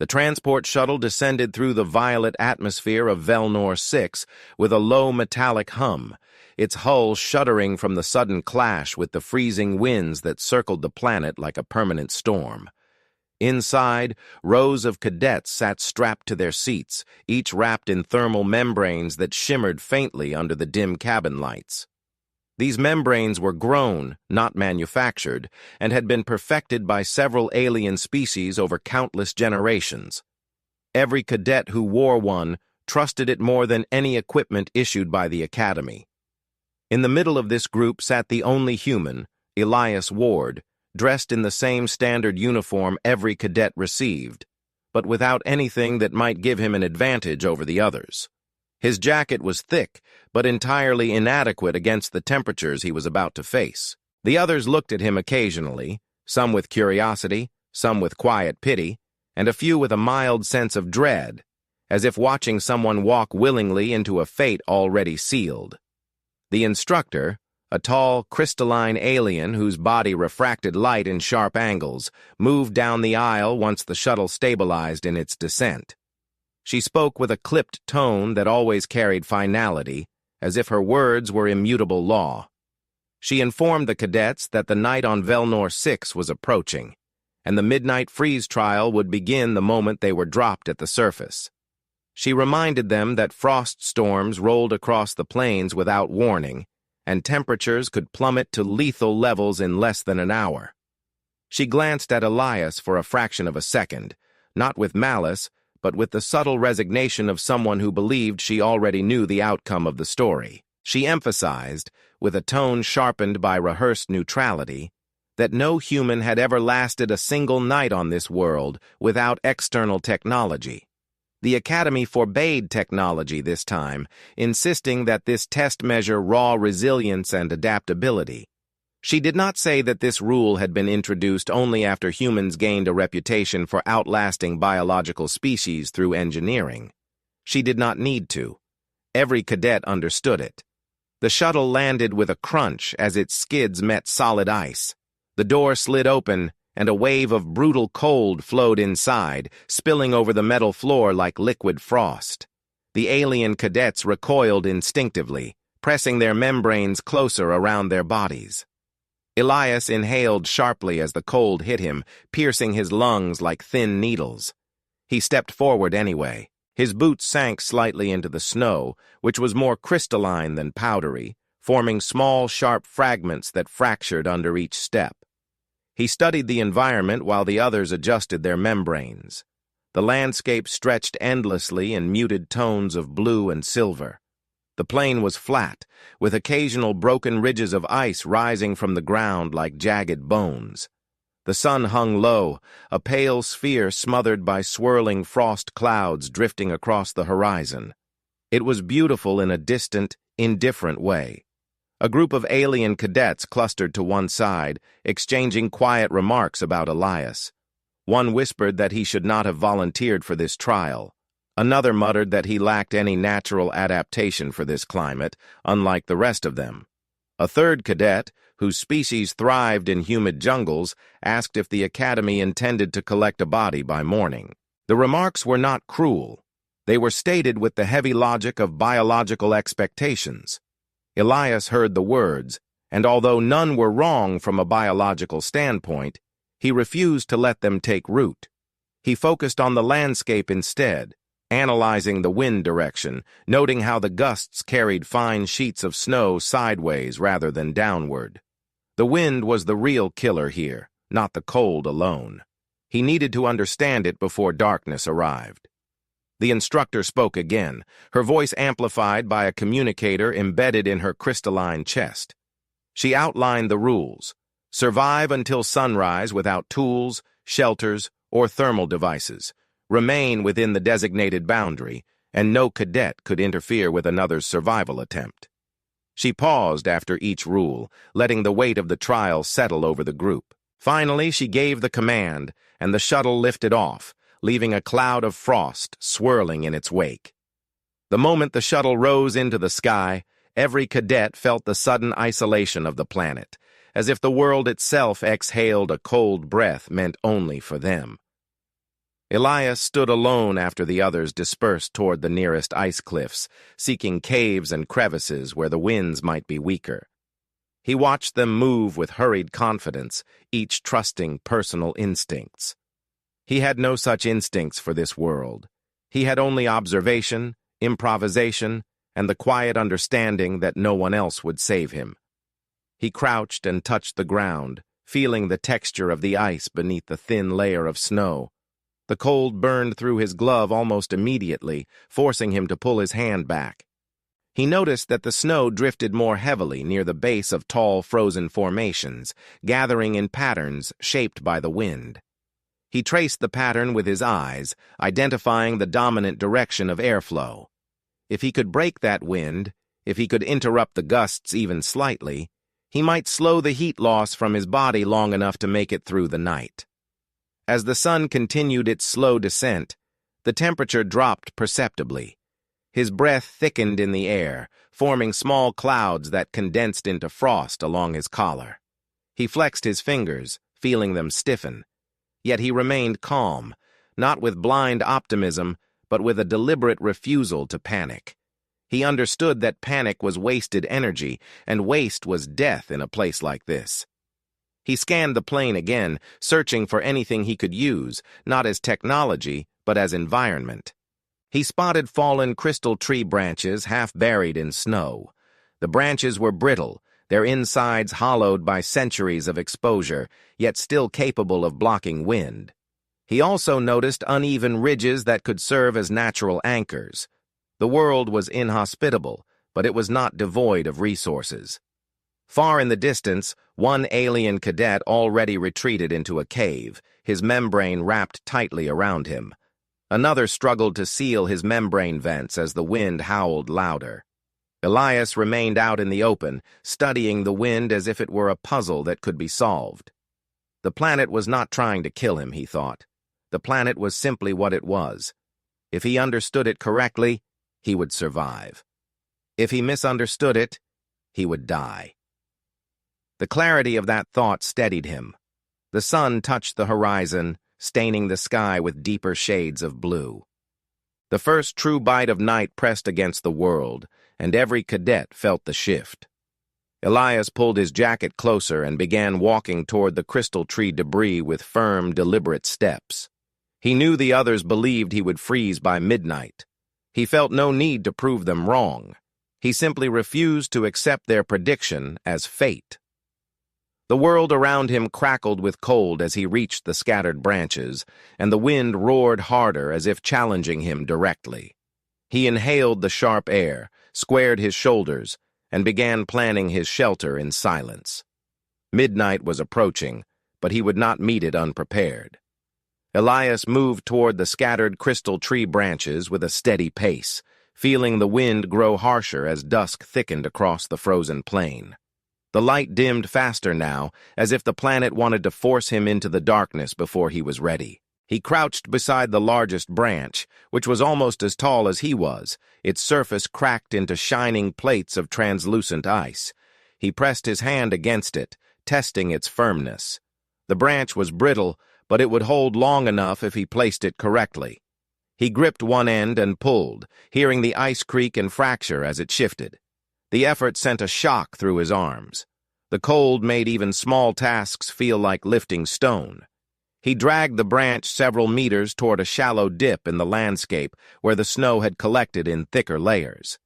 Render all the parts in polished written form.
The transport shuttle descended through the violet atmosphere of Velnor 6 with a low metallic hum, its hull shuddering from the sudden clash with the freezing winds that circled the planet like a permanent storm. Inside, rows of cadets sat strapped to their seats, each wrapped in thermal membranes that shimmered faintly under the dim cabin lights. These membranes were grown, not manufactured, and had been perfected by several alien species over countless generations. Every cadet who wore one trusted it more than any equipment issued by the Academy. In the middle of this group sat the only human, Elias Ward, dressed in the same standard uniform every cadet received, but without anything that might give him an advantage over the others. His jacket was thick, but entirely inadequate against the temperatures he was about to face. The others looked at him occasionally, some with curiosity, some with quiet pity, and a few with a mild sense of dread, as if watching someone walk willingly into a fate already sealed. The instructor, a tall, crystalline alien whose body refracted light in sharp angles, moved down the aisle once the shuttle stabilized in its descent. She spoke with a clipped tone that always carried finality, as if her words were immutable law. She informed the cadets that the night on Velnor 6 was approaching, and the midnight freeze trial would begin the moment they were dropped at the surface. She reminded them that frost storms rolled across the plains without warning, and temperatures could plummet to lethal levels in less than an hour. She glanced at Elias for a fraction of a second, not with malice, but with the subtle resignation of someone who believed she already knew the outcome of the story. She emphasized, with a tone sharpened by rehearsed neutrality, that no human had ever lasted a single night on this world without external technology. The Academy forbade technology this time, insisting that this test measure raw resilience and adaptability. She did not say that this rule had been introduced only after humans gained a reputation for outlasting biological species through engineering. She did not need to. Every cadet understood it. The shuttle landed with a crunch as its skids met solid ice. The door slid open, and a wave of brutal cold flowed inside, spilling over the metal floor like liquid frost. The alien cadets recoiled instinctively, pressing their membranes closer around their bodies. Elias inhaled sharply as the cold hit him, piercing his lungs like thin needles. He stepped forward anyway. His boots sank slightly into the snow, which was more crystalline than powdery, forming small, sharp fragments that fractured under each step. He studied the environment while the others adjusted their membranes. The landscape stretched endlessly in muted tones of blue and silver. The plain was flat, with occasional broken ridges of ice rising from the ground like jagged bones. The sun hung low, a pale sphere smothered by swirling frost clouds drifting across the horizon. It was beautiful in a distant, indifferent way. A group of alien cadets clustered to one side, exchanging quiet remarks about Elias. One whispered that he should not have volunteered for this trial. Another muttered that he lacked any natural adaptation for this climate, unlike the rest of them. A third cadet, whose species thrived in humid jungles, asked if the Academy intended to collect a body by morning. The remarks were not cruel. They were stated with the heavy logic of biological expectations. Elias heard the words, and although none were wrong from a biological standpoint, he refused to let them take root. He focused on the landscape instead, analyzing the wind direction, noting how the gusts carried fine sheets of snow sideways rather than downward. The wind was the real killer here, not the cold alone. He needed to understand it before darkness arrived. The instructor spoke again, her voice amplified by a communicator embedded in her crystalline chest. She outlined the rules. Survive until sunrise without tools, shelters, or thermal devices. Remain within the designated boundary, and no cadet could interfere with another's survival attempt. She paused after each rule, letting the weight of the trial settle over the group. Finally, she gave the command, and the shuttle lifted off, leaving a cloud of frost swirling in its wake. The moment the shuttle rose into the sky, every cadet felt the sudden isolation of the planet, as if the world itself exhaled a cold breath meant only for them. Elias stood alone after the others dispersed toward the nearest ice cliffs, seeking caves and crevices where the winds might be weaker. He watched them move with hurried confidence, each trusting personal instincts. He had no such instincts for this world. He had only observation, improvisation, and the quiet understanding that no one else would save him. He crouched and touched the ground, feeling the texture of the ice beneath the thin layer of snow. The cold burned through his glove almost immediately, forcing him to pull his hand back. He noticed that the snow drifted more heavily near the base of tall frozen formations, gathering in patterns shaped by the wind. He traced the pattern with his eyes, identifying the dominant direction of airflow. If he could break that wind, if he could interrupt the gusts even slightly, he might slow the heat loss from his body long enough to make it through the night. As the sun continued its slow descent, the temperature dropped perceptibly. His breath thickened in the air, forming small clouds that condensed into frost along his collar. He flexed his fingers, feeling them stiffen. Yet he remained calm, not with blind optimism, but with a deliberate refusal to panic. He understood that panic was wasted energy, and waste was death in a place like this. He scanned the plane again, searching for anything he could use, not as technology, but as environment. He spotted fallen crystal tree branches half buried in snow. The branches were brittle, their insides hollowed by centuries of exposure, yet still capable of blocking wind. He also noticed uneven ridges that could serve as natural anchors. The world was inhospitable, but it was not devoid of resources. Far in the distance, one alien cadet already retreated into a cave, his membrane wrapped tightly around him. Another struggled to seal his membrane vents as the wind howled louder. Elias remained out in the open, studying the wind as if it were a puzzle that could be solved. The planet was not trying to kill him, he thought. The planet was simply what it was. If he understood it correctly, he would survive. If he misunderstood it, he would die. The clarity of that thought steadied him. The sun touched the horizon, staining the sky with deeper shades of blue. The first true bite of night pressed against the world, and every cadet felt the shift. Elias pulled his jacket closer and began walking toward the crystal tree debris with firm, deliberate steps. He knew the others believed he would freeze by midnight. He felt no need to prove them wrong. He simply refused to accept their prediction as fate. The world around him crackled with cold as he reached the scattered branches, and the wind roared harder as if challenging him directly. He inhaled the sharp air, squared his shoulders, and began planning his shelter in silence. Midnight was approaching, but he would not meet it unprepared. Elias moved toward the scattered crystal tree branches with a steady pace, feeling the wind grow harsher as dusk thickened across the frozen plain. The light dimmed faster now, as if the planet wanted to force him into the darkness before he was ready. He crouched beside the largest branch, which was almost as tall as he was, its surface cracked into shining plates of translucent ice. He pressed his hand against it, testing its firmness. The branch was brittle, but it would hold long enough if he placed it correctly. He gripped one end and pulled, hearing the ice creak and fracture as it shifted. The effort sent a shock through his arms. The cold made even small tasks feel like lifting stone. He dragged the branch several meters toward a shallow dip in the landscape where the snow had collected in thicker layers.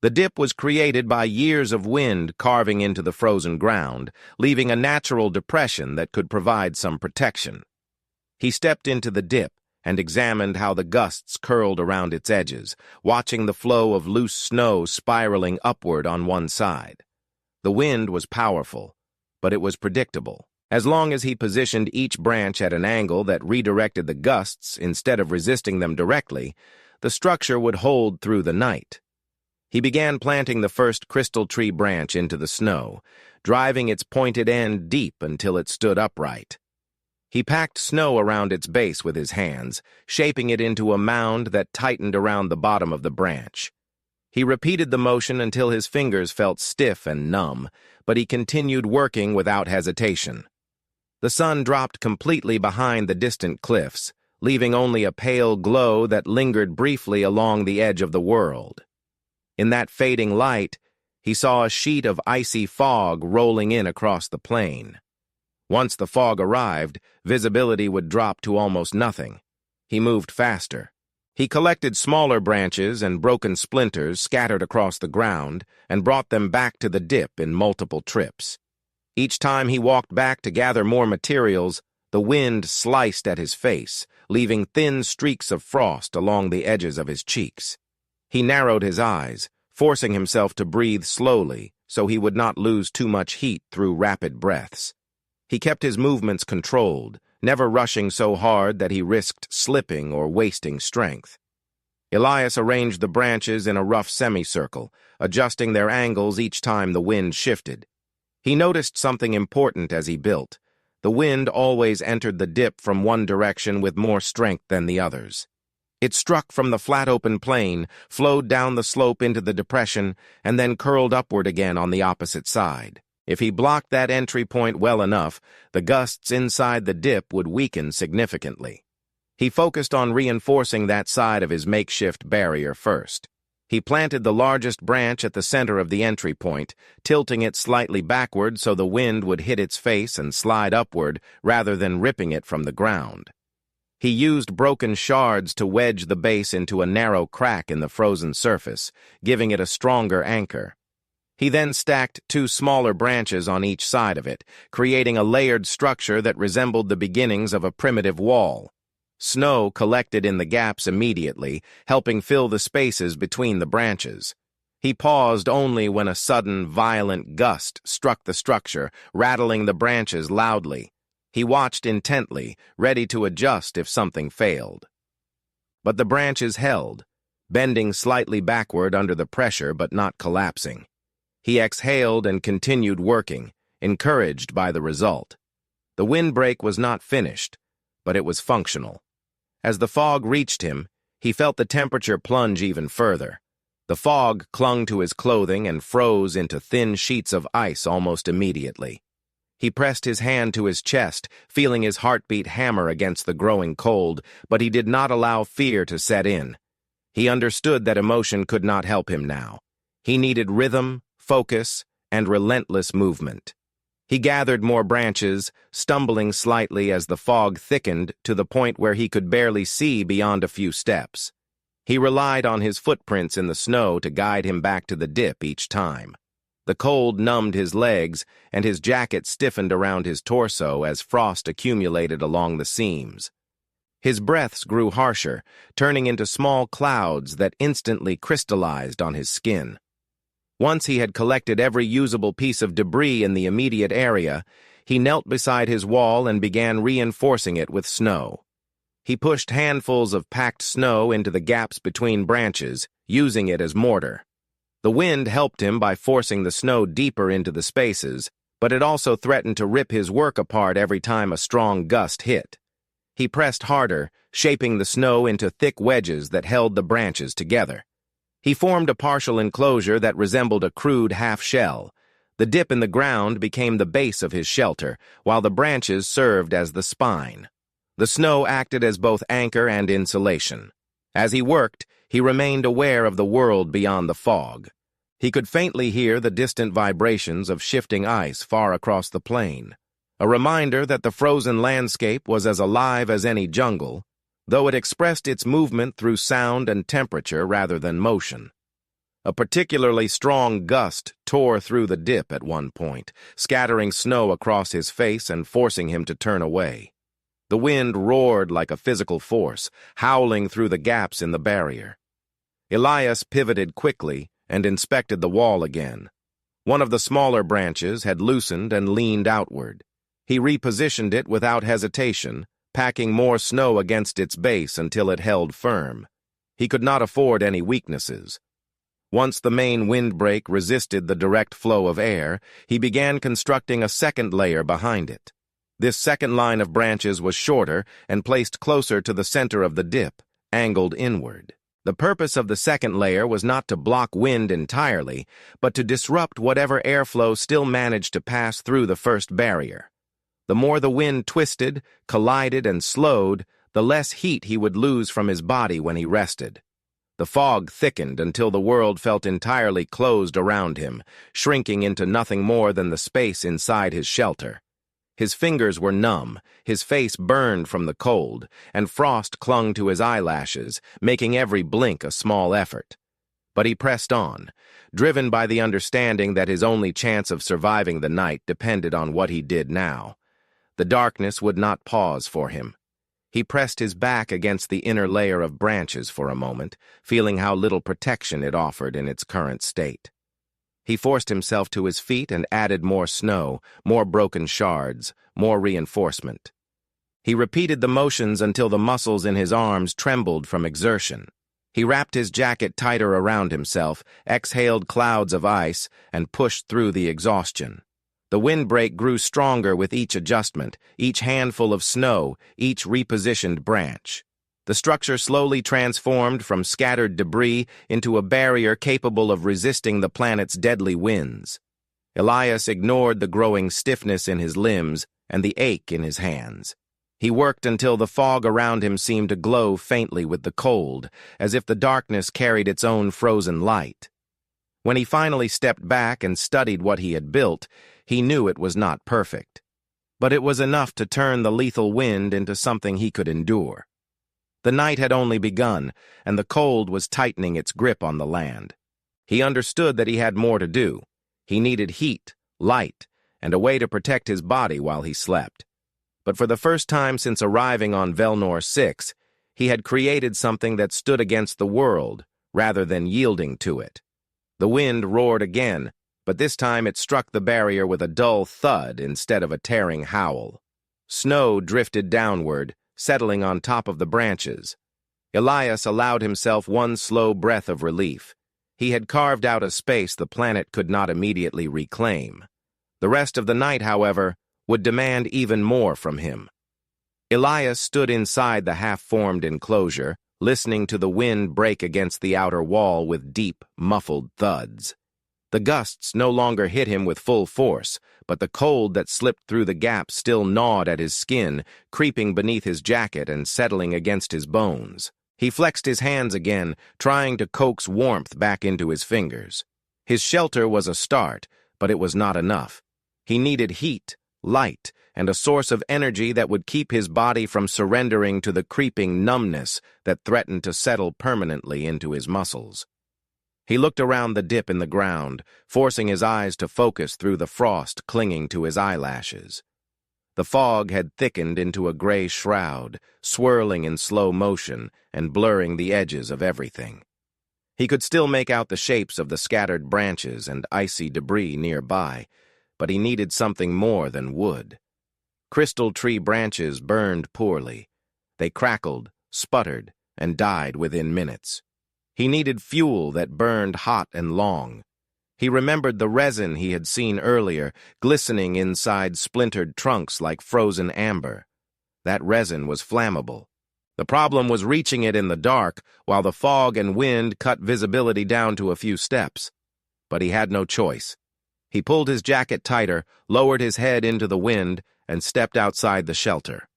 The dip was created by years of wind carving into the frozen ground, leaving a natural depression that could provide some protection. He stepped into the dip and examined how the gusts curled around its edges, watching the flow of loose snow spiraling upward on one side. The wind was powerful, but it was predictable. As long as he positioned each branch at an angle that redirected the gusts instead of resisting them directly, the structure would hold through the night. He began planting the first crystal tree branch into the snow, driving its pointed end deep until it stood upright. He packed snow around its base with his hands, shaping it into a mound that tightened around the bottom of the branch. He repeated the motion until his fingers felt stiff and numb, but he continued working without hesitation. The sun dropped completely behind the distant cliffs, leaving only a pale glow that lingered briefly along the edge of the world. In that fading light, he saw a sheet of icy fog rolling in across the plain. Once the fog arrived, visibility would drop to almost nothing. He moved faster. He collected smaller branches and broken splinters scattered across the ground and brought them back to the dip in multiple trips. Each time he walked back to gather more materials, the wind sliced at his face, leaving thin streaks of frost along the edges of his cheeks. He narrowed his eyes, forcing himself to breathe slowly so he would not lose too much heat through rapid breaths. He kept his movements controlled, never rushing so hard that he risked slipping or wasting strength. Elias arranged the branches in a rough semicircle, adjusting their angles each time the wind shifted. He noticed something important as he built. The wind always entered the dip from one direction with more strength than the others. It struck from the flat open plain, flowed down the slope into the depression, and then curled upward again on the opposite side. If he blocked that entry point well enough, the gusts inside the dip would weaken significantly. He focused on reinforcing that side of his makeshift barrier first. He planted the largest branch at the center of the entry point, tilting it slightly backward so the wind would hit its face and slide upward rather than ripping it from the ground. He used broken shards to wedge the base into a narrow crack in the frozen surface, giving it a stronger anchor. He then stacked two smaller branches on each side of it, creating a layered structure that resembled the beginnings of a primitive wall. Snow collected in the gaps immediately, helping fill the spaces between the branches. He paused only when a sudden, violent gust struck the structure, rattling the branches loudly. He watched intently, ready to adjust if something failed. But the branches held, bending slightly backward under the pressure but not collapsing. He exhaled and continued working, encouraged by the result. The windbreak was not finished, but it was functional. As the fog reached him, he felt the temperature plunge even further. The fog clung to his clothing and froze into thin sheets of ice almost immediately. He pressed his hand to his chest, feeling his heartbeat hammer against the growing cold, but he did not allow fear to set in. He understood that emotion could not help him now. He needed rhythm, focus, and relentless movement. He gathered more branches, stumbling slightly as the fog thickened to the point where he could barely see beyond a few steps. He relied on his footprints in the snow to guide him back to the dip each time. The cold numbed his legs, and his jacket stiffened around his torso as frost accumulated along the seams. His breaths grew harsher, turning into small clouds that instantly crystallized on his skin. Once he had collected every usable piece of debris in the immediate area, he knelt beside his wall and began reinforcing it with snow. He pushed handfuls of packed snow into the gaps between branches, using it as mortar. The wind helped him by forcing the snow deeper into the spaces, but it also threatened to rip his work apart every time a strong gust hit. He pressed harder, shaping the snow into thick wedges that held the branches together. He formed a partial enclosure that resembled a crude half-shell. The dip in the ground became the base of his shelter, while the branches served as the spine. The snow acted as both anchor and insulation. As he worked, he remained aware of the world beyond the fog. He could faintly hear the distant vibrations of shifting ice far across the plain, a reminder that the frozen landscape was as alive as any jungle, though it expressed its movement through sound and temperature rather than motion. A particularly strong gust tore through the dip at one point, scattering snow across his face and forcing him to turn away. The wind roared like a physical force, howling through the gaps in the barrier. Elias pivoted quickly and inspected the wall again. One of the smaller branches had loosened and leaned outward. He repositioned it without hesitation, packing more snow against its base until it held firm. He could not afford any weaknesses. Once the main windbreak resisted the direct flow of air, he began constructing a second layer behind it. This second line of branches was shorter and placed closer to the center of the dip, angled inward. The purpose of the second layer was not to block wind entirely, but to disrupt whatever airflow still managed to pass through the first barrier. The more the wind twisted, collided, and slowed, the less heat he would lose from his body when he rested. The fog thickened until the world felt entirely closed around him, shrinking into nothing more than the space inside his shelter. His fingers were numb, his face burned from the cold, and frost clung to his eyelashes, making every blink a small effort. But he pressed on, driven by the understanding that his only chance of surviving the night depended on what he did now. The darkness would not pause for him. He pressed his back against the inner layer of branches for a moment, feeling how little protection it offered in its current state. He forced himself to his feet and added more snow, more broken shards, more reinforcement. He repeated the motions until the muscles in his arms trembled from exertion. He wrapped his jacket tighter around himself, exhaled clouds of ice, and pushed through the exhaustion. The windbreak grew stronger with each adjustment, each handful of snow, each repositioned branch. The structure slowly transformed from scattered debris into a barrier capable of resisting the planet's deadly winds. Elias ignored the growing stiffness in his limbs and the ache in his hands. He worked until the fog around him seemed to glow faintly with the cold, as if the darkness carried its own frozen light. When he finally stepped back and studied what he had built, he knew it was not perfect. But it was enough to turn the lethal wind into something he could endure. The night had only begun, and the cold was tightening its grip on the land. He understood that he had more to do. He needed heat, light, and a way to protect his body while he slept. But for the first time since arriving on Velnor 6, he had created something that stood against the world, rather than yielding to it. The wind roared again, but this time it struck the barrier with a dull thud instead of a tearing howl. Snow drifted downward, settling on top of the branches. Elias allowed himself one slow breath of relief. He had carved out a space the planet could not immediately reclaim. The rest of the night, however, would demand even more from him. Elias stood inside the half-formed enclosure, listening to the wind break against the outer wall with deep, muffled thuds. The gusts no longer hit him with full force, but the cold that slipped through the gap still gnawed at his skin, creeping beneath his jacket and settling against his bones. He flexed his hands again, trying to coax warmth back into his fingers. His shelter was a start, but it was not enough. He needed heat, light, and a source of energy that would keep his body from surrendering to the creeping numbness that threatened to settle permanently into his muscles. He looked around the dip in the ground, forcing his eyes to focus through the frost clinging to his eyelashes. The fog had thickened into a gray shroud, swirling in slow motion and blurring the edges of everything. He could still make out the shapes of the scattered branches and icy debris nearby, but he needed something more than wood. Crystal tree branches burned poorly. They crackled, sputtered, and died within minutes. He needed fuel that burned hot and long. He remembered the resin he had seen earlier, glistening inside splintered trunks like frozen amber. That resin was flammable. The problem was reaching it in the dark, while the fog and wind cut visibility down to a few steps. But he had no choice. He pulled his jacket tighter, lowered his head into the wind, and stepped outside the shelter.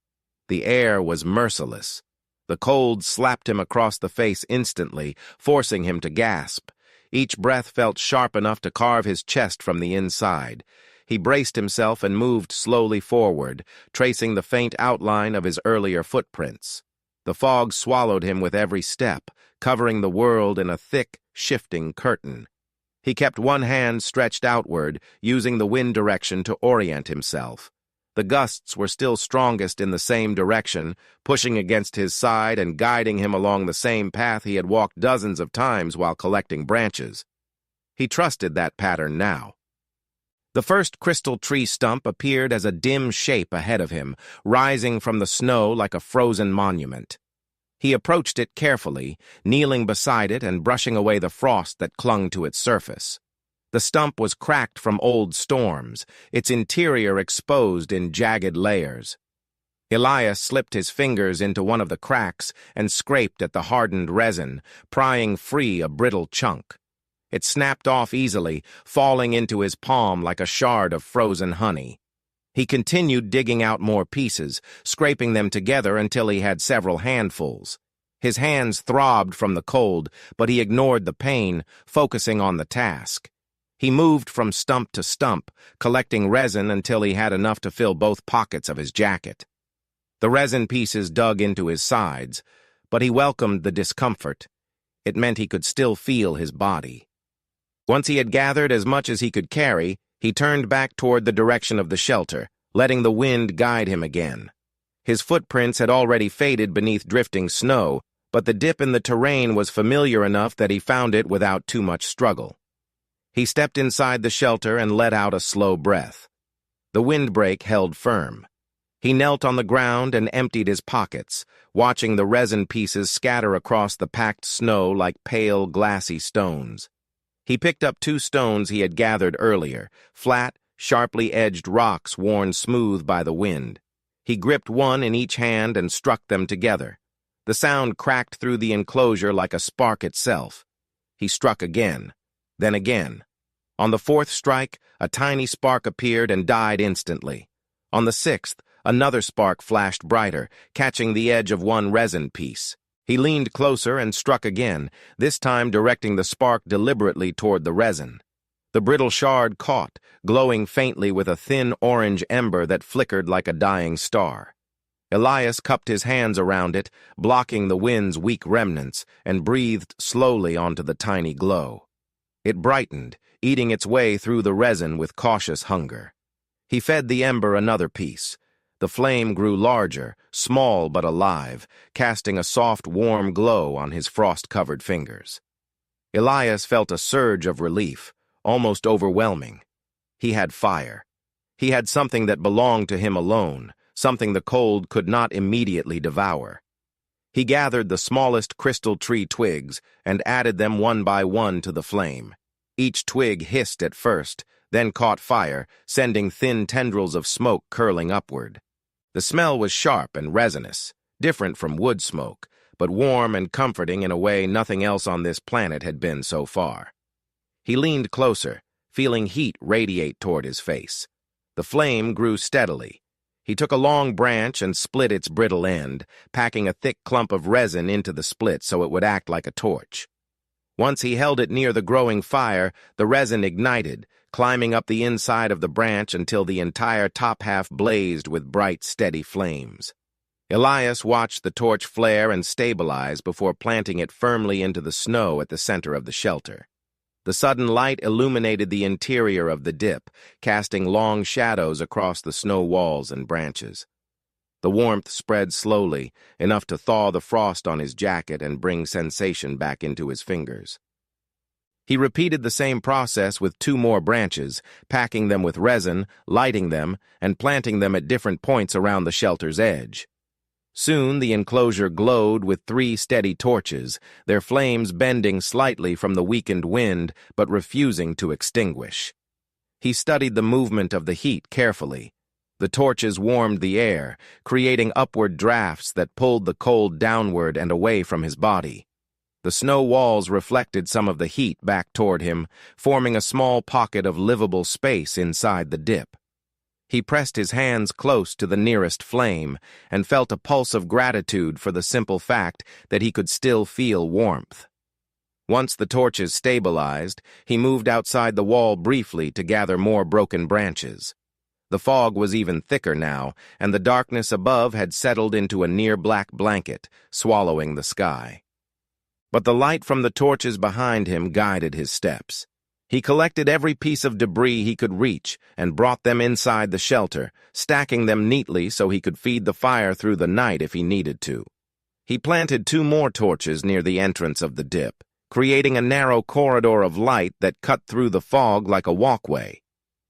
The air was merciless. The cold slapped him across the face instantly, forcing him to gasp. Each breath felt sharp enough to carve his chest from the inside. He braced himself and moved slowly forward, tracing the faint outline of his earlier footprints. The fog swallowed him with every step, covering the world in a thick, shifting curtain. He kept one hand stretched outward, using the wind direction to orient himself. The gusts were still strongest in the same direction, pushing against his side and guiding him along the same path he had walked dozens of times while collecting branches. He trusted that pattern now. The first crystal tree stump appeared as a dim shape ahead of him, rising from the snow like a frozen monument. He approached it carefully, kneeling beside it and brushing away the frost that clung to its surface. The stump was cracked from old storms, its interior exposed in jagged layers. Elias slipped his fingers into one of the cracks and scraped at the hardened resin, prying free a brittle chunk. It snapped off easily, falling into his palm like a shard of frozen honey. He continued digging out more pieces, scraping them together until he had several handfuls. His hands throbbed from the cold, but he ignored the pain, focusing on the task. He moved from stump to stump, collecting resin until he had enough to fill both pockets of his jacket. The resin pieces dug into his sides, but he welcomed the discomfort. It meant he could still feel his body. Once he had gathered as much as he could carry, he turned back toward the direction of the shelter, letting the wind guide him again. His footprints had already faded beneath drifting snow, but the dip in the terrain was familiar enough that he found it without too much struggle. He stepped inside the shelter and let out a slow breath. The windbreak held firm. He knelt on the ground and emptied his pockets, watching the resin pieces scatter across the packed snow like pale, glassy stones. He picked up 2 stones he had gathered earlier, flat, sharply edged rocks worn smooth by the wind. He gripped one in each hand and struck them together. The sound cracked through the enclosure like a spark itself. He struck again, then again. On the 4th strike, a tiny spark appeared and died instantly. On the 6th, another spark flashed brighter, catching the edge of one resin piece. He leaned closer and struck again, this time directing the spark deliberately toward the resin. The brittle shard caught, glowing faintly with a thin orange ember that flickered like a dying star. Elias cupped his hands around it, blocking the wind's weak remnants, and breathed slowly onto the tiny glow. It brightened, eating its way through the resin with cautious hunger. He fed the ember another piece. The flame grew larger, small but alive, casting a soft, warm glow on his frost-covered fingers. Elias felt a surge of relief, almost overwhelming. He had fire. He had something that belonged to him alone, something the cold could not immediately devour. He gathered the smallest crystal tree twigs and added them one by one to the flame. Each twig hissed at first, then caught fire, sending thin tendrils of smoke curling upward. The smell was sharp and resinous, different from wood smoke, but warm and comforting in a way nothing else on this planet had been so far. He leaned closer, feeling heat radiate toward his face. The flame grew steadily. He took a long branch and split its brittle end, packing a thick clump of resin into the split so it would act like a torch. Once he held it near the growing fire, the resin ignited, climbing up the inside of the branch until the entire top half blazed with bright, steady flames. Elias watched the torch flare and stabilize before planting it firmly into the snow at the center of the shelter. The sudden light illuminated the interior of the dip, casting long shadows across the snow walls and branches. The warmth spread slowly, enough to thaw the frost on his jacket and bring sensation back into his fingers. He repeated the same process with 2 more branches, packing them with resin, lighting them, and planting them at different points around the shelter's edge. Soon the enclosure glowed with 3 steady torches, their flames bending slightly from the weakened wind but refusing to extinguish. He studied the movement of the heat carefully. The torches warmed the air, creating upward drafts that pulled the cold downward and away from his body. The snow walls reflected some of the heat back toward him, forming a small pocket of livable space inside the dip. He pressed his hands close to the nearest flame and felt a pulse of gratitude for the simple fact that he could still feel warmth. Once the torches stabilized, he moved outside the wall briefly to gather more broken branches. The fog was even thicker now, and the darkness above had settled into a near-black blanket, swallowing the sky. But the light from the torches behind him guided his steps. He collected every piece of debris he could reach and brought them inside the shelter, stacking them neatly so he could feed the fire through the night if he needed to. He planted 2 more torches near the entrance of the dip, creating a narrow corridor of light that cut through the fog like a walkway.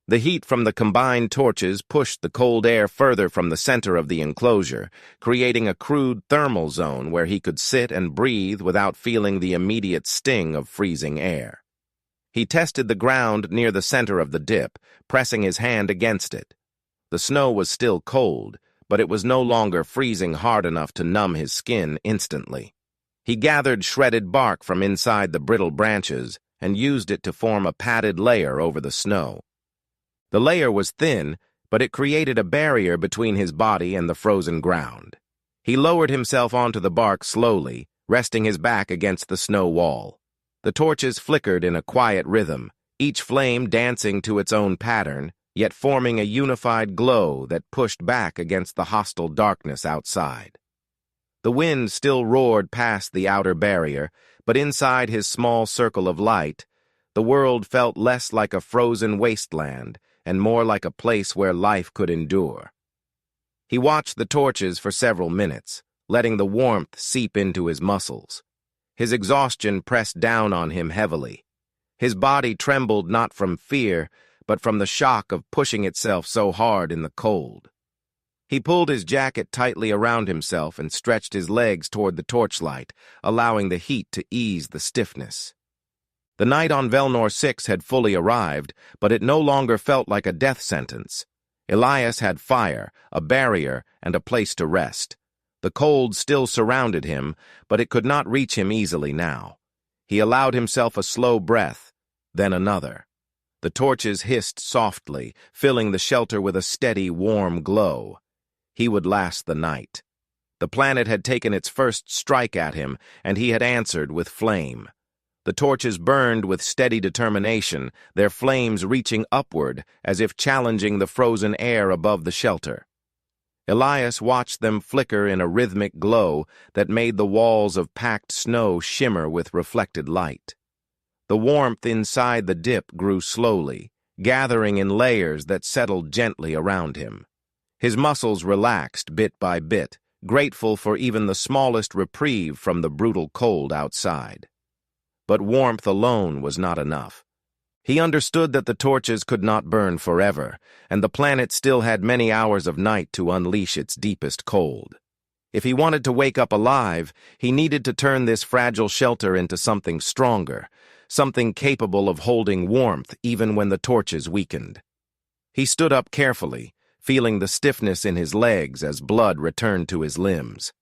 The heat from the combined torches pushed the cold air further from the center of the enclosure, creating a crude thermal zone where he could sit and breathe without feeling the immediate sting of freezing air. He tested the ground near the center of the dip, pressing his hand against it. The snow was still cold, but it was no longer freezing hard enough to numb his skin instantly. He gathered shredded bark from inside the brittle branches and used it to form a padded layer over the snow. The layer was thin, but it created a barrier between his body and the frozen ground. He lowered himself onto the bark slowly, resting his back against the snow wall. The torches flickered in a quiet rhythm, each flame dancing to its own pattern, yet forming a unified glow that pushed back against the hostile darkness outside. The wind still roared past the outer barrier, but inside his small circle of light, the world felt less like a frozen wasteland and more like a place where life could endure. He watched the torches for several minutes, letting the warmth seep into his muscles. His exhaustion pressed down on him heavily. His body trembled not from fear, but from the shock of pushing itself so hard in the cold. He pulled his jacket tightly around himself and stretched his legs toward the torchlight, allowing the heat to ease the stiffness. The night on Velnor 6 had fully arrived, but it no longer felt like a death sentence. Elias had fire, a barrier, and a place to rest. The cold still surrounded him, but it could not reach him easily now. He allowed himself a slow breath, then another. The torches hissed softly, filling the shelter with a steady, warm glow. He would last the night. The planet had taken its first strike at him, and he had answered with flame. The torches burned with steady determination, their flames reaching upward as if challenging the frozen air above the shelter. Elias watched them flicker in a rhythmic glow that made the walls of packed snow shimmer with reflected light. The warmth inside the dip grew slowly, gathering in layers that settled gently around him. His muscles relaxed bit by bit, grateful for even the smallest reprieve from the brutal cold outside. But warmth alone was not enough. He understood that the torches could not burn forever, and the planet still had many hours of night to unleash its deepest cold. If he wanted to wake up alive, he needed to turn this fragile shelter into something stronger, something capable of holding warmth even when the torches weakened. He stood up carefully, feeling the stiffness in his legs as blood returned to his limbs.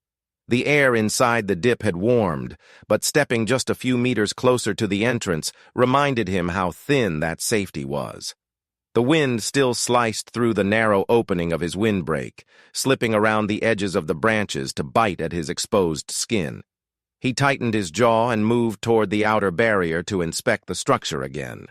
The air inside the dip had warmed, but stepping just a few meters closer to the entrance reminded him how thin that safety was. The wind still sliced through the narrow opening of his windbreak, slipping around the edges of the branches to bite at his exposed skin. He tightened his jaw and moved toward the outer barrier to inspect the structure again.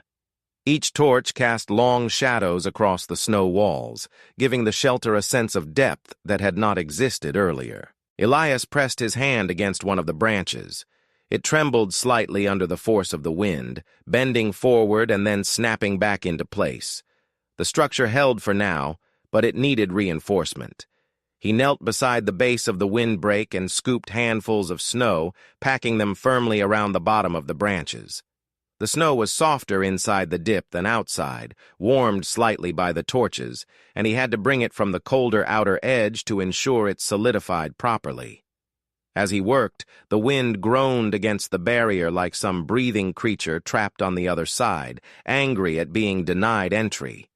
Each torch cast long shadows across the snow walls, giving the shelter a sense of depth that had not existed earlier. Elias pressed his hand against one of the branches. It trembled slightly under the force of the wind, bending forward and then snapping back into place. The structure held for now, but it needed reinforcement. He knelt beside the base of the windbreak and scooped handfuls of snow, packing them firmly around the bottom of the branches. The snow was softer inside the dip than outside, warmed slightly by the torches, and he had to bring it from the colder outer edge to ensure it solidified properly. As he worked, the wind groaned against the barrier like some breathing creature trapped on the other side, angry at being denied entry.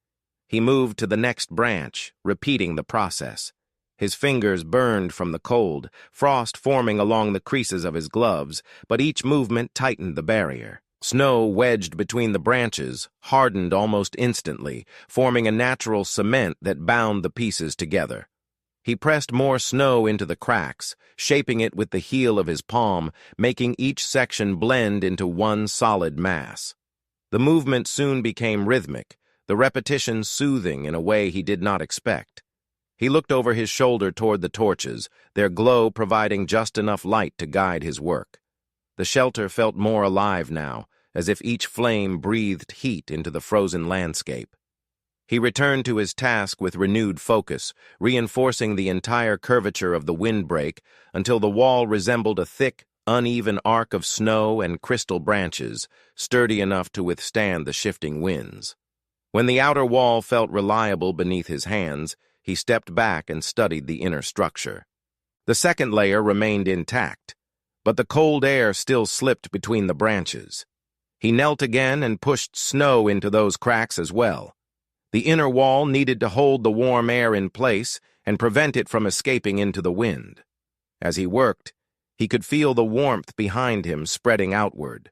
He moved to the next branch, repeating the process. His fingers burned from the cold, frost forming along the creases of his gloves, but each movement tightened the barrier. Snow wedged between the branches, hardened almost instantly, forming a natural cement that bound the pieces together. He pressed more snow into the cracks, shaping it with the heel of his palm, making each section blend into one solid mass. The movement soon became rhythmic, the repetition soothing in a way he did not expect. He looked over his shoulder toward the torches, their glow providing just enough light to guide his work. The shelter felt more alive now, as if each flame breathed heat into the frozen landscape. He returned to his task with renewed focus, reinforcing the entire curvature of the windbreak until the wall resembled a thick, uneven arc of snow and crystal branches, sturdy enough to withstand the shifting winds. When the outer wall felt reliable beneath his hands, he stepped back and studied the inner structure. The second layer remained intact, but the cold air still slipped between the branches. He knelt again and pushed snow into those cracks as well. The inner wall needed to hold the warm air in place and prevent it from escaping into the wind. As he worked, he could feel the warmth behind him spreading outward.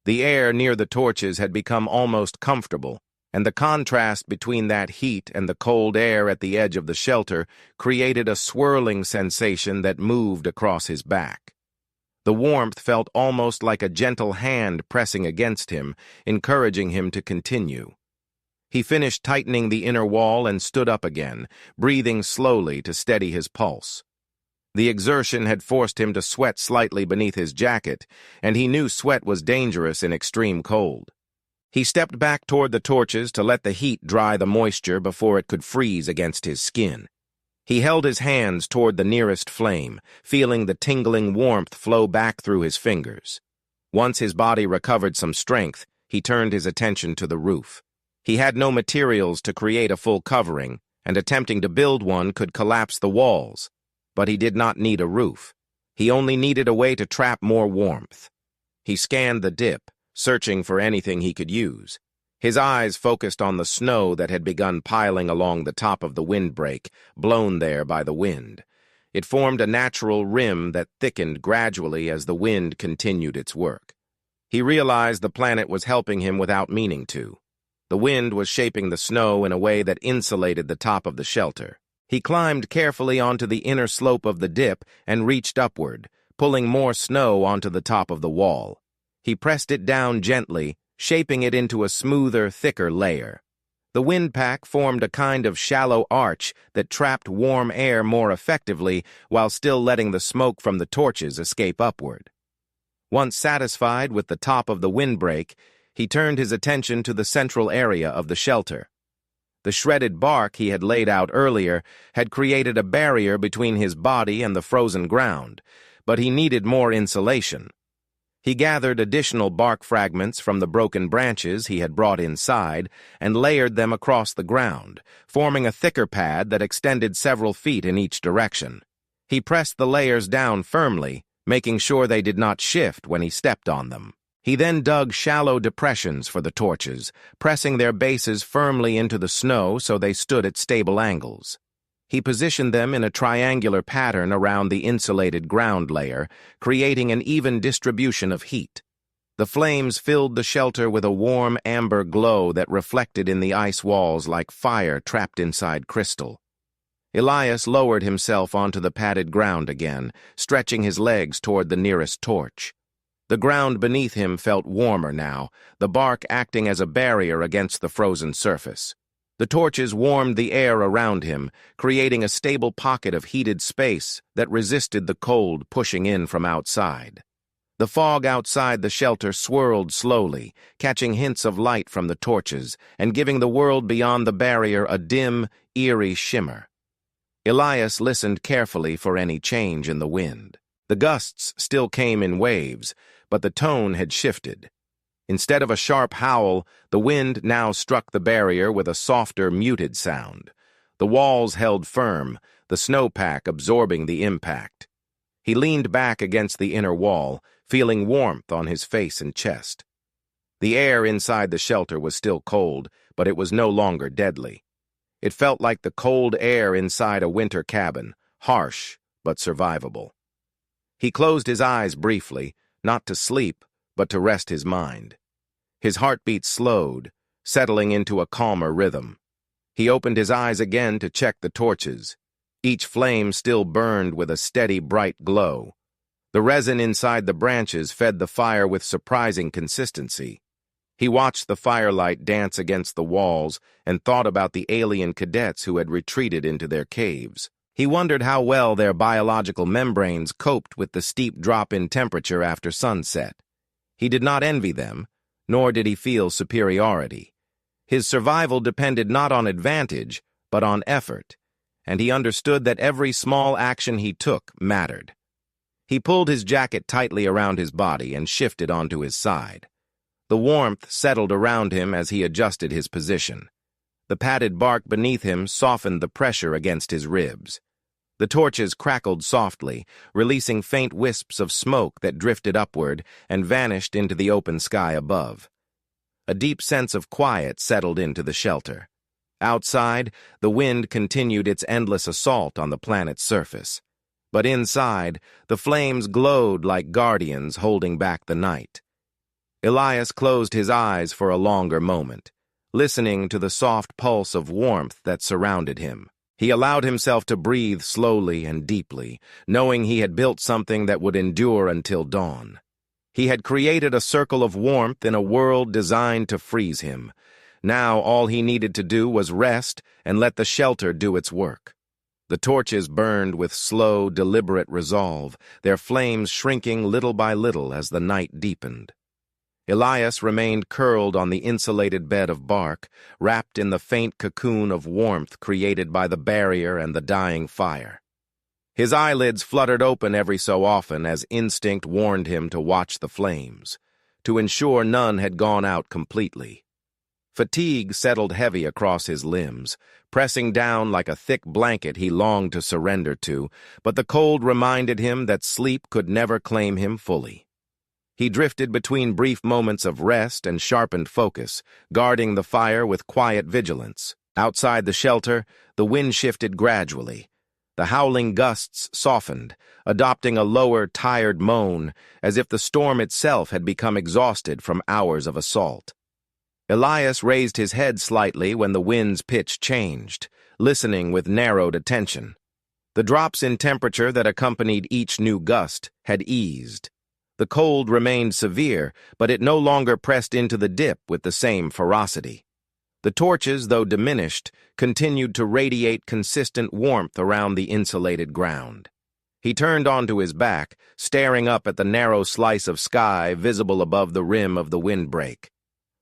The air near the torches had become almost comfortable, and the contrast between that heat and the cold air at the edge of the shelter created a swirling sensation that moved across his back. The warmth felt almost like a gentle hand pressing against him, encouraging him to continue. He finished tightening the inner wall and stood up again, breathing slowly to steady his pulse. The exertion had forced him to sweat slightly beneath his jacket, and he knew sweat was dangerous in extreme cold. He stepped back toward the torches to let the heat dry the moisture before it could freeze against his skin. He held his hands toward the nearest flame, feeling the tingling warmth flow back through his fingers. Once his body recovered some strength, he turned his attention to the roof. He had no materials to create a full covering, and attempting to build one could collapse the walls. But he did not need a roof. He only needed a way to trap more warmth. He scanned the dip, searching for anything he could use. His eyes focused on the snow that had begun piling along the top of the windbreak, blown there by the wind. It formed a natural rim that thickened gradually as the wind continued its work. He realized the planet was helping him without meaning to. The wind was shaping the snow in a way that insulated the top of the shelter. He climbed carefully onto the inner slope of the dip and reached upward, pulling more snow onto the top of the wall. He pressed it down gently, shaping it into a smoother, thicker layer. The windpack formed a kind of shallow arch that trapped warm air more effectively while still letting the smoke from the torches escape upward. Once satisfied with the top of the windbreak, he turned his attention to the central area of the shelter. The shredded bark he had laid out earlier had created a barrier between his body and the frozen ground, but he needed more insulation. He gathered additional bark fragments from the broken branches he had brought inside and layered them across the ground, forming a thicker pad that extended several feet in each direction. He pressed the layers down firmly, making sure they did not shift when he stepped on them. He then dug shallow depressions for the torches, pressing their bases firmly into the snow so they stood at stable angles. He positioned them in a triangular pattern around the insulated ground layer, creating an even distribution of heat. The flames filled the shelter with a warm amber glow that reflected in the ice walls like fire trapped inside crystal. Elias lowered himself onto the padded ground again, stretching his legs toward the nearest torch. The ground beneath him felt warmer now, the bark acting as a barrier against the frozen surface. The torches warmed the air around him, creating a stable pocket of heated space that resisted the cold pushing in from outside. The fog outside the shelter swirled slowly, catching hints of light from the torches and giving the world beyond the barrier a dim, eerie shimmer. Elias listened carefully for any change in the wind. The gusts still came in waves, but the tone had shifted. Instead of a sharp howl, the wind now struck the barrier with a softer, muted sound. The walls held firm, the snowpack absorbing the impact. He leaned back against the inner wall, feeling warmth on his face and chest. The air inside the shelter was still cold, but it was no longer deadly. It felt like the cold air inside a winter cabin, harsh but survivable. He closed his eyes briefly, not to sleep, but to rest his mind. His heartbeat slowed, settling into a calmer rhythm. He opened his eyes again to check the torches. Each flame still burned with a steady, bright glow. The resin inside the branches fed the fire with surprising consistency. He watched the firelight dance against the walls and thought about the alien cadets who had retreated into their caves. He wondered how well their biological membranes coped with the steep drop in temperature after sunset. He did not envy them, nor did he feel superiority. His survival depended not on advantage, but on effort, and he understood that every small action he took mattered. He pulled his jacket tightly around his body and shifted onto his side. The warmth settled around him as he adjusted his position. The padded bark beneath him softened the pressure against his ribs. The torches crackled softly, releasing faint wisps of smoke that drifted upward and vanished into the open sky above. A deep sense of quiet settled into the shelter. Outside, the wind continued its endless assault on the planet's surface. But inside, the flames glowed like guardians holding back the night. Elias closed his eyes for a longer moment. listening to the soft pulse of warmth that surrounded him. He allowed himself to breathe slowly and deeply, knowing he had built something that would endure until dawn. He had created a circle of warmth in a world designed to freeze him. Now all he needed to do was rest and let the shelter do its work. The torches burned with slow, deliberate resolve, their flames shrinking little by little as the night deepened. Elias remained curled on the insulated bed of bark, wrapped in the faint cocoon of warmth created by the barrier and the dying fire. His eyelids fluttered open every so often as instinct warned him to watch the flames, to ensure none had gone out completely. Fatigue settled heavy across his limbs, pressing down like a thick blanket he longed to surrender to, but the cold reminded him that sleep could never claim him fully. He drifted between brief moments of rest and sharpened focus, guarding the fire with quiet vigilance. Outside the shelter, the wind shifted gradually. The howling gusts softened, adopting a lower, tired moan, as if the storm itself had become exhausted from hours of assault. Elias raised his head slightly when the wind's pitch changed, listening with narrowed attention. The drops in temperature that accompanied each new gust had eased. The cold remained severe, but it no longer pressed into the dip with the same ferocity. The torches, though diminished, continued to radiate consistent warmth around the insulated ground. He turned onto his back, staring up at the narrow slice of sky visible above the rim of the windbreak.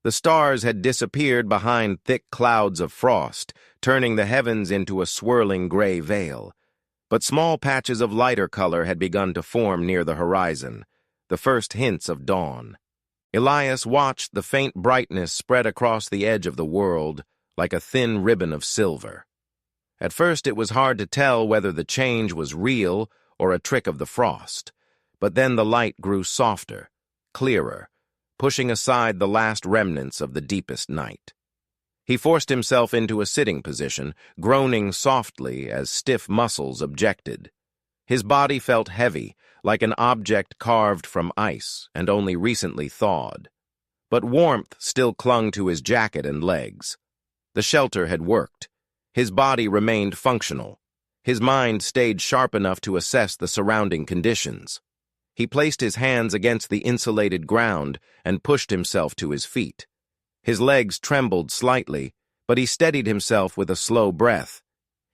The stars had disappeared behind thick clouds of frost, turning the heavens into a swirling gray veil. But small patches of lighter color had begun to form near the horizon, the first hints of dawn. Elias watched the faint brightness spread across the edge of the world like a thin ribbon of silver. At first it was hard to tell whether the change was real or a trick of the frost, but then the light grew softer, clearer, pushing aside the last remnants of the deepest night. He forced himself into a sitting position, groaning softly as stiff muscles objected. His body felt heavy, like an object carved from ice and only recently thawed. But warmth still clung to his jacket and legs. The shelter had worked. His body remained functional. His mind stayed sharp enough to assess the surrounding conditions. He placed his hands against the insulated ground and pushed himself to his feet. His legs trembled slightly, but he steadied himself with a slow breath.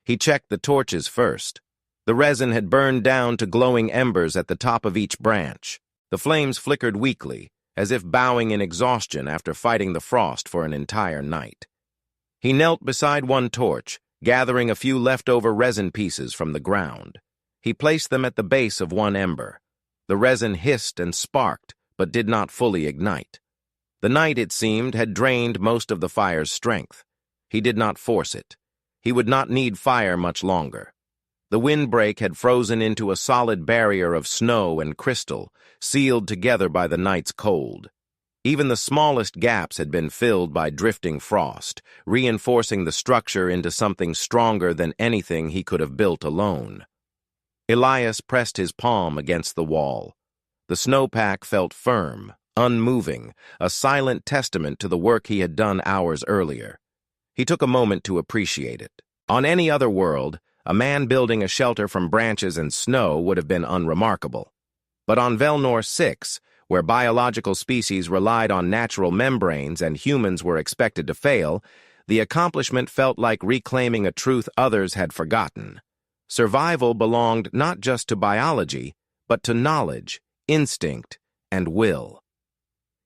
He checked the torches first. The resin had burned down to glowing embers at the top of each branch. The flames flickered weakly, as if bowing in exhaustion after fighting the frost for an entire night. He knelt beside one torch, gathering a few leftover resin pieces from the ground. He placed them at the base of one ember. The resin hissed and sparked, but did not fully ignite. The night, it seemed, had drained most of the fire's strength. He did not force it. He would not need fire much longer. The windbreak had frozen into a solid barrier of snow and crystal, sealed together by the night's cold. Even the smallest gaps had been filled by drifting frost, reinforcing the structure into something stronger than anything he could have built alone. Elias pressed his palm against the wall. The snowpack felt firm, unmoving, a silent testament to the work he had done hours earlier. He took a moment to appreciate it. On any other world, a man building a shelter from branches and snow would have been unremarkable. But on Velnor 6, where biological species relied on natural membranes and humans were expected to fail, the accomplishment felt like reclaiming a truth others had forgotten. Survival belonged not just to biology, but to knowledge, instinct, and will.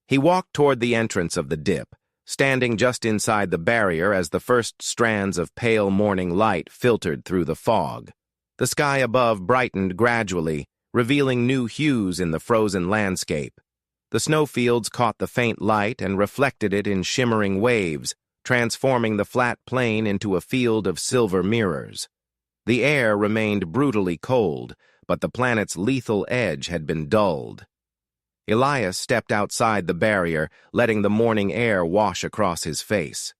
He walked toward the entrance of the dip, standing just inside the barrier as the first strands of pale morning light filtered through the fog. The sky above brightened gradually, revealing new hues in the frozen landscape. The snowfields caught the faint light and reflected it in shimmering waves, transforming the flat plain into a field of silver mirrors. The air remained brutally cold, but the planet's lethal edge had been dulled. Elias stepped outside the barrier, letting the morning air wash across his face.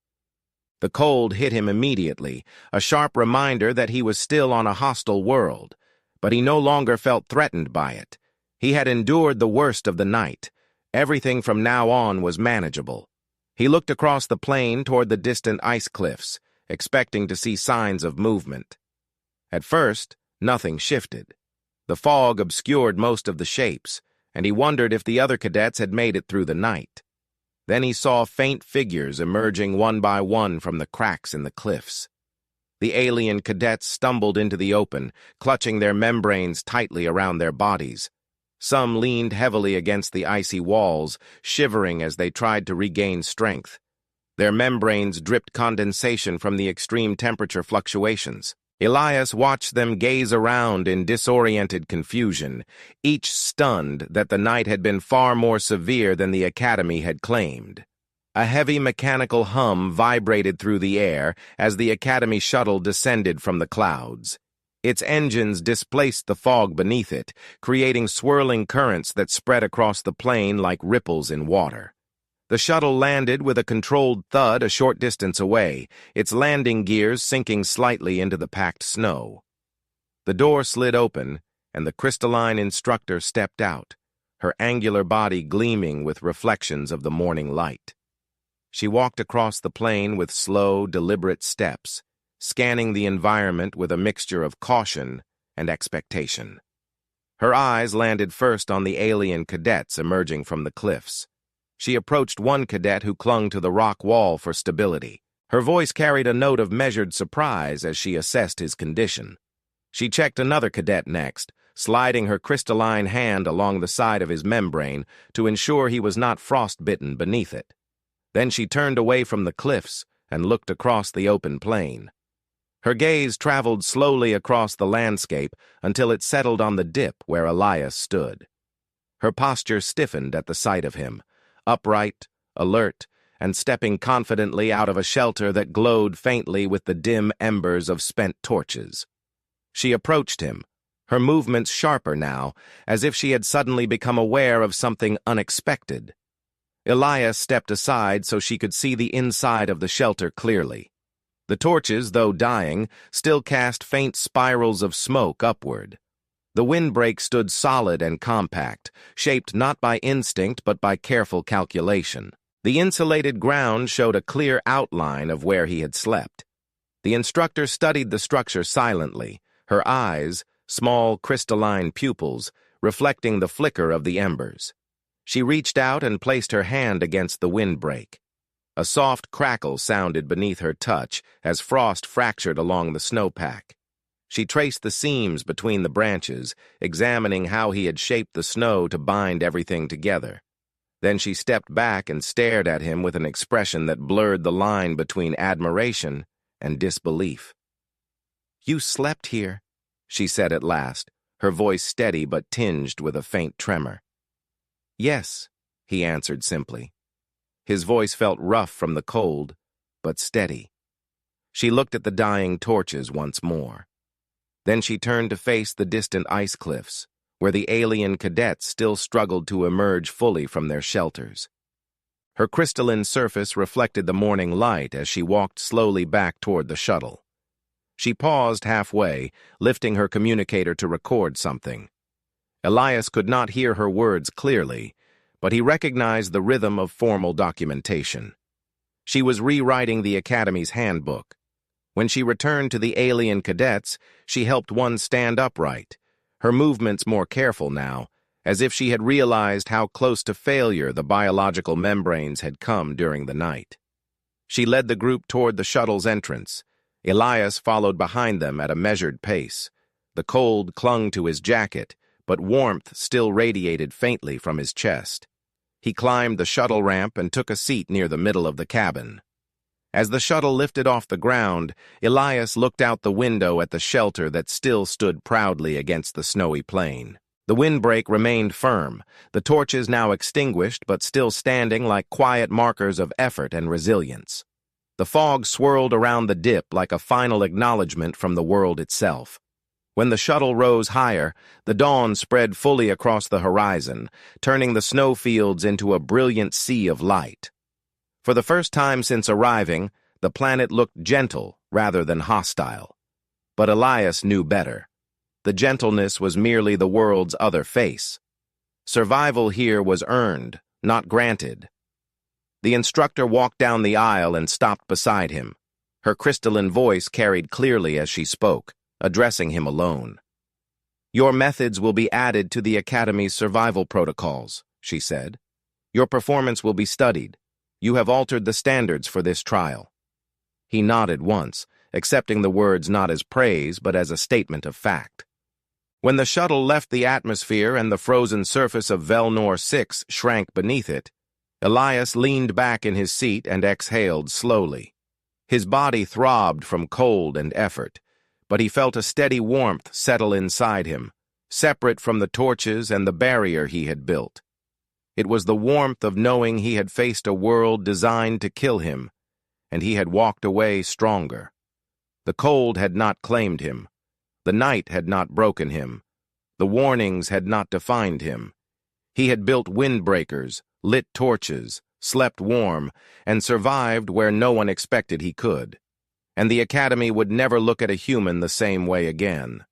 The cold hit him immediately, a sharp reminder that he was still on a hostile world, but he no longer felt threatened by it. He had endured the worst of the night. Everything from now on was manageable. He looked across the plain toward the distant ice cliffs, expecting to see signs of movement. At first, nothing shifted. The fog obscured most of the shapes, and he wondered if the other cadets had made it through the night. Then he saw faint figures emerging one by one from the cracks in the cliffs. The alien cadets stumbled into the open, clutching their membranes tightly around their bodies. Some leaned heavily against the icy walls, shivering as they tried to regain strength. Their membranes dripped condensation from the extreme temperature fluctuations. Elias watched them gaze around in disoriented confusion, each stunned that the night had been far more severe than the Academy had claimed. A heavy mechanical hum vibrated through the air as the Academy shuttle descended from the clouds. Its engines displaced the fog beneath it, creating swirling currents that spread across the plain like ripples in water. The shuttle landed with a controlled thud a short distance away, its landing gears sinking slightly into the packed snow. The door slid open, and the crystalline instructor stepped out, her angular body gleaming with reflections of the morning light. She walked across the plain with slow, deliberate steps, scanning the environment with a mixture of caution and expectation. Her eyes landed first on the alien cadets emerging from the cliffs. She approached one cadet who clung to the rock wall for stability. Her voice carried a note of measured surprise as she assessed his condition. She checked another cadet next, sliding her crystalline hand along the side of his membrane to ensure he was not frostbitten beneath it. Then she turned away from the cliffs and looked across the open plain. Her gaze traveled slowly across the landscape until it settled on the dip where Elias stood. Her posture stiffened at the sight of him, upright, alert, and stepping confidently out of a shelter that glowed faintly with the dim embers of spent torches. She approached him, her movements sharper now, as if she had suddenly become aware of something unexpected. Elias stepped aside so she could see the inside of the shelter clearly. The torches, though dying, still cast faint spirals of smoke upward. The windbreak stood solid and compact, shaped not by instinct but by careful calculation. The insulated ground showed a clear outline of where he had slept. The instructor studied the structure silently, her eyes, small crystalline pupils, reflecting the flicker of the embers. She reached out and placed her hand against the windbreak. A soft crackle sounded beneath her touch as frost fractured along the snowpack. She traced the seams between the branches, examining how he had shaped the snow to bind everything together. Then she stepped back and stared at him with an expression that blurred the line between admiration and disbelief. "You slept here," she said at last, her voice steady but tinged with a faint tremor. "Yes," he answered simply. His voice felt rough from the cold, but steady. She looked at the dying torches once more. Then she turned to face the distant ice cliffs, where the alien cadets still struggled to emerge fully from their shelters. Her crystalline surface reflected the morning light as she walked slowly back toward the shuttle. She paused halfway, lifting her communicator to record something. Elias could not hear her words clearly, but he recognized the rhythm of formal documentation. She was rewriting the Academy's handbook. When she returned to the alien cadets, she helped one stand upright, her movements more careful now, as if she had realized how close to failure the biological membranes had come during the night. She led the group toward the shuttle's entrance. Elias followed behind them at a measured pace. The cold clung to his jacket, but warmth still radiated faintly from his chest. He climbed the shuttle ramp and took a seat near the middle of the cabin. As the shuttle lifted off the ground, Elias looked out the window at the shelter that still stood proudly against the snowy plain. The windbreak remained firm, the torches now extinguished but still standing like quiet markers of effort and resilience. The fog swirled around the dip like a final acknowledgement from the world itself. When the shuttle rose higher, the dawn spread fully across the horizon, turning the snowfields into a brilliant sea of light. For the first time since arriving, the planet looked gentle rather than hostile. But Elias knew better. The gentleness was merely the world's other face. Survival here was earned, not granted. The instructor walked down the aisle and stopped beside him. Her crystalline voice carried clearly as she spoke, addressing him alone. "Your methods will be added to the Academy's survival protocols," she said. "Your performance will be studied. You have altered the standards for this trial." He nodded once, accepting the words not as praise but as a statement of fact. When the shuttle left the atmosphere and the frozen surface of Velnor 6 shrank beneath it, Elias leaned back in his seat and exhaled slowly. His body throbbed from cold and effort, but he felt a steady warmth settle inside him, separate from the torches and the barrier he had built. It was the warmth of knowing he had faced a world designed to kill him, and he had walked away stronger. The cold had not claimed him. The night had not broken him. The warnings had not defined him. He had built windbreakers, lit torches, slept warm, and survived where no one expected he could. And the Academy would never look at a human the same way again.